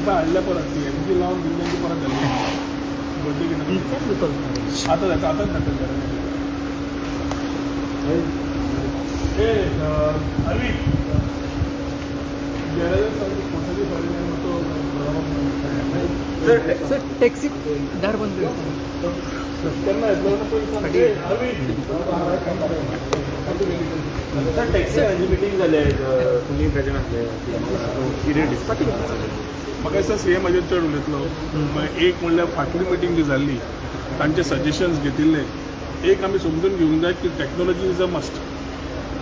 आता हाडल्या परत सीएमजी लावून दिल्ल्यांची परत झाली बर्थडे घेणं आता जाता आताच जातात हे अरवी सर टॅक्सी दार बंद त्यांना सर टॅक्सी मिटिंग झाली आहे तुम्ही प्रेझेंट असले म्हाका दिसता सीएम हाजेर चड उलयतलो एक म्हणल्यार फाटली मिटींग जी जाल्ली तांचे सजेशन्स घेतिल्ले एक आमी समजून घेवंक जाय की technology is a must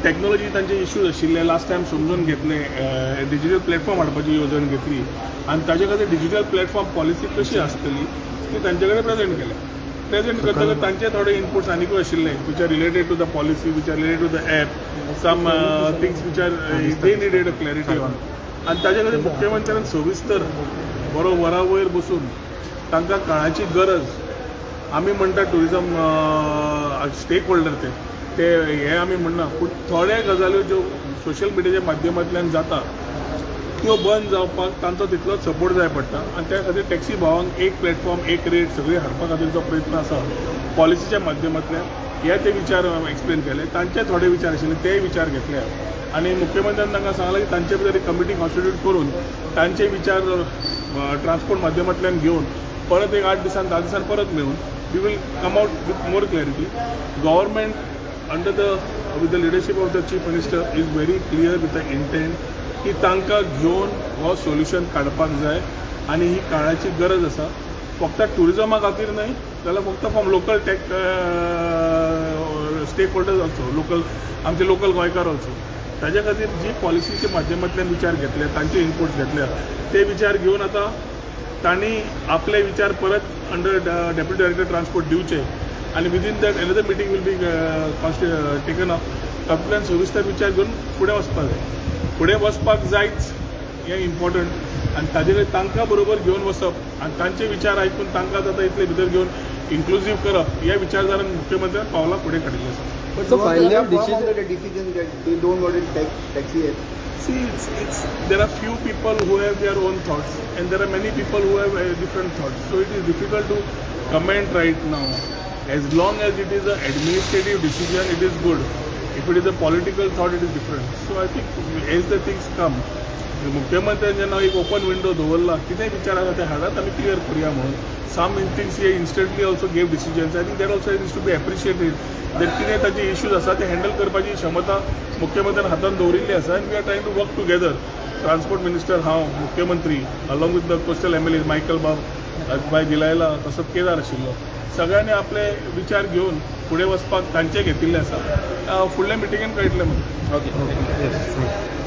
technology तांचे इश्यूज आशिल्ले लास्ट टायम समजून घेतले डिजिटल प्लॅटफॉर्म हाडपाची येवजण घेतली आनी ताजे खातीर डिजिटल प्लॅटफॉर्म पॉलिसी कशी आसतली ती तांचे कडेन प्रेजेंट केल्या प्रेजेंट करतले तांचे थोडे इनपुट्स आनीकूय आशिल्ले which are related to the policy which are related to the app some things which are they needed a clarity on आनी ताजे खातीर मुख्यमंत्र्यान सविस्तर बरो वरा वयर बसून तांकां काळाची गरज आमी म्हणटा टुरिजम स्टेक होल्डर ते हे आमी म्हणना पूण थोड्या गजाल्यो ज्यो सोशल मिडियाच्या माध्यमांतल्यान जाता त्यो बंद जावपाक तांचो तितलोच सपोर्ट जाय पडटा आनी त्या खातीर टॅक्सी भावांक एक प्लॅटफॉर्म एक रेट सगळी हाडपा खातीरचो प्रयत्न आसा पॉलिसीच्या माध्यमांतल्यान हे ते विचार एक्सप्लेन केले तांचे थोडे विचार आशिल्ले ते विचार घेतले आनी मुख्यमंत्र्यान तांकां सांगलां की तांचे भितर एक कमिटी कॉन्स्टिट्यूट करून तांचे विचार ट्रान्सपोर्ट माध्यमांतल्यान घेवन परत एक 8 दिसान 10 दिसान परत मेळून we will come out with more clarity government under with the leadership of the chief minister is very clear with the intent की तांकां घेवन हो सोल्युशन काडपाक जाय आनी ही काळाची गरज आसा फक्त टुरिजमा खातीर न्हय जाल्यार फक्त from local stake holders also local आमचे लोकल गोंयकार ऑल्सो ताज्या खातीर जी पॉलिसीच्या माध्यमांतल्यान विचार घेतले तांचे इनपुट्स घेतल्या ते विचार घेवन आतां तांणी आपले विचार परत अंडर डेप्युटी डायरेक्टर ट्रान्सपोर्ट दिवचे आनी within that another meeting will be taken up तातूंतल्यान सविस्तर विचार घेवन फुडें वचपाक जाय फुडें वचपाक जायच हें इम्पॉर्टंट आनी ताजे कडेन तांकां बरोबर घेवन वचप आनी तांचे विचार आयकून तांकां जाता इतले भितर घेवन इन्क्लुसीव करप ह्या विचारधारान मुख्यमंत्र्यान पावलां फुडें काडिल्लें आसा. But so finally, decision that they don't want to taxi it. See, there are few people who have their own thoughts and there are many people who have different thoughts. So it is difficult to comment right now. As long as it is an administrative decision, it is good. If it is a political thought, it is different. So I think as the things come, मुख्यमंत्र्यान जेन्ना एक open window दवरला कितेंय विचार आसा ते हाडात आमी clear करुया म्हणून सम थिंग्स हे instantly also gave decisions I think that also is to be appreciated that कितें ताचे इश्यूज आसा ते हँडल करपाची क्षमता मुख्यमंत्र्यान हातान दवरिल्ली आसा आनी we are trying to work together transport minister हांव मुख्यमंत्री along with the coastal MLA Michael बाय दिलायला तसोच केदार आशिल्लो सगळ्यांनी आपले विचार घेवन फुडें वचपाक तांचे घेतिल्ले आसा फुडल्या मिटिंगेन कळटलें म्हणून. ओके